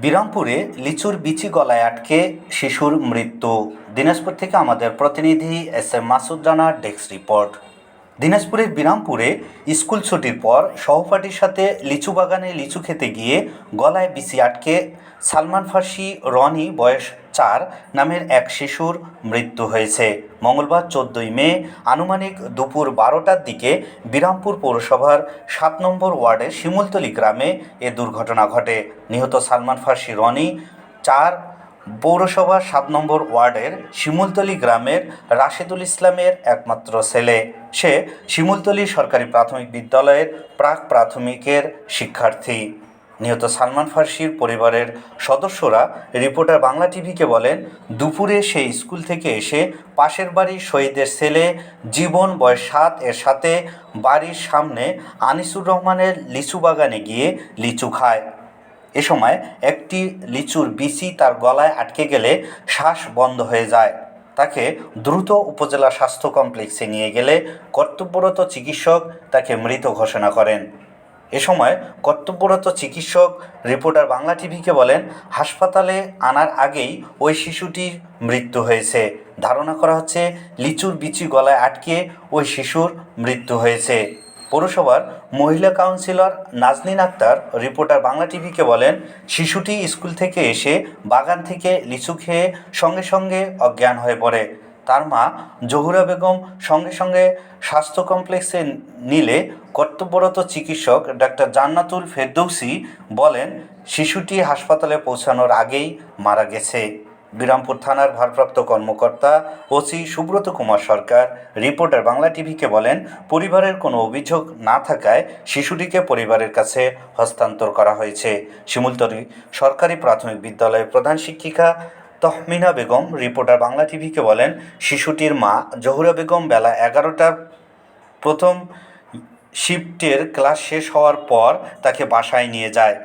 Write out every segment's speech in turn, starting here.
বিরামপুরে লিচুর বিচি গলায় আটকে শিশুর মৃত্যু। দিনাজপুর থেকে আমাদের প্রতিনিধি এস এম মাসুদ রানার ডেস্ক রিপোর্ট। দিনাজপুরের বিরামপুরে স্কুল ছুটির পর সহপাঠীর সাথে লিচু বাগানে লিচু খেতে গিয়ে গলায় বিচি আটকে সালমান ফার্সি রনি বয়স 4 নামের এক শিশুর মৃত্যু হয়েছে। মঙ্গলবার 14 মে আনুমানিক দুপুর 12টার দিকে বিরামপুর পৌরসভার 7 নম্বর ওয়ার্ডের শিমুলতলী গ্রামে এ দুর্ঘটনা ঘটে। নিহত সালমান ফার্সি রনি 4 পৌরসভার 7 নম্বর ওয়ার্ডের শিমুলতলী গ্রামের রাশেদুল ইসলামের একমাত্র ছেলে। সে শিমুলতলী সরকারি প্রাথমিক বিদ্যালয়ের প্রাক প্রাথমিকের শিক্ষার্থী। নিহত সালমান ফার্সির পরিবারের সদস্যরা রিপোর্টার বাংলা টিভিকে বলেন, দুপুরে সে স্কুল থেকে এসে পাশের বাড়ির শহীদের ছেলে জীবন বয়স 7 এর সাথে বাড়ির সামনে আনিসুর রহমানের লিচু বাগানে গিয়ে লিচু খায়। এ সময় একটি লিচুর বিচি তার গলায় আটকে গেলে শ্বাস বন্ধ হয়ে যায়। তাকে দ্রুত উপজেলা স্বাস্থ্য কমপ্লেক্সে নিয়ে গেলে কর্তব্যরত চিকিৎসক তাকে মৃত ঘোষণা করেন। এ সময় কর্তব্যরত চিকিৎসক রিপোর্টার বাংলা টিভিকে বলেন, হাসপাতালে আনার আগেই ওই শিশুটির মৃত্যু হয়েছে। ধারণা করা হচ্ছে লিচুর বিচি গলায় আটকে ওই শিশুর মৃত্যু হয়েছে। পৌরসভার মহিলা কাউন্সিলর নাজনীন আক্তার রিপোর্টার বাংলা টিভিকে বলেন, শিশুটি স্কুল থেকে এসে বাগান থেকে লিচু খেয়ে সঙ্গে সঙ্গে অজ্ঞান হয়ে পড়ে। তার মা জহুরা বেগম সঙ্গে সঙ্গে স্বাস্থ্য কমপ্লেক্সে নিলে কর্তব্যরত চিকিৎসক ডাক্তার জান্নাতুল ফেরদৌসি বলেন, শিশুটি হাসপাতালে পৌঁছানোর আগেই মারা গেছে। বিরামপুর থানার ভারপ্রাপ্ত কর্মকর্তা ওসি সুব্রত কুমার সরকার রিপোর্টার বাংলা টিভিকে বলেন, পরিবারের কোনো অভিযোগ না থাকায় শিশুটিকে পরিবারের কাছে হস্তান্তর করা হয়েছে। শিমুলতলী সরকারি প্রাথমিক বিদ্যালয়ের প্রধান শিক্ষিকা তহমিনা বেগম রিপোর্টার বাংলা টিভিকে বলেন, শিশুটির মা জহুরা বেগম বেলা 11টার প্রথম শিফটের ক্লাস শেষ হওয়ার পর তাকে বাসায় নিয়ে যায়।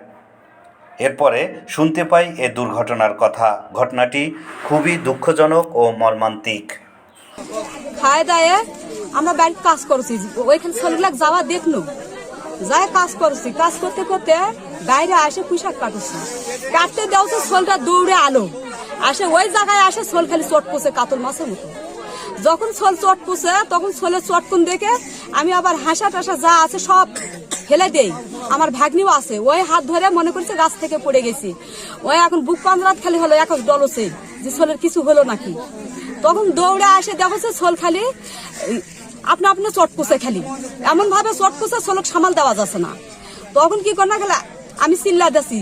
এরপরে শুনতে পাই এ দুর্ঘটনার কথা। ঘটনাটি খুবই দুঃখজনক ও মর্মান্তিক। খায় দায়ে আমরা বাড়িতে কাজ করছি, ওইখানে ছেলেগুলো যাওয়া দেখলো, যাই কাজ করছি, কাজ করতে করতে বাইরে আসে পুঁইশাক কাটতে দেওয়া ছোলটা দৌড়ে আলো আসে, ওই জায়গায় আসে ছোল খালি চট পুষে কাতল মাছের মতো। যখন ছোল চট পুষে তখন ছোলের চটকুন দেখে আমি আবার হাসা টাসা যা আছে সব ফেলে দেই। আমার ভাগ্নিও আছে, ওই হাত ধরে মনে করছে গাছ থেকে পড়ে গেছি। ওই এখন বুক পান্দ্রাত খালি হলো এখন ডলছে যে ছোলের কিছু হলো নাকি। তখন দৌড়ে আসে দেখছে ছোল খালি আপনা আপনি চট পুষে খালি এমন ভাবে চট পুষে ছোলক সামাল দেওয়া যাচ্ছে না। তখন কি কর না গেলে আমি চিল্লা দিছি।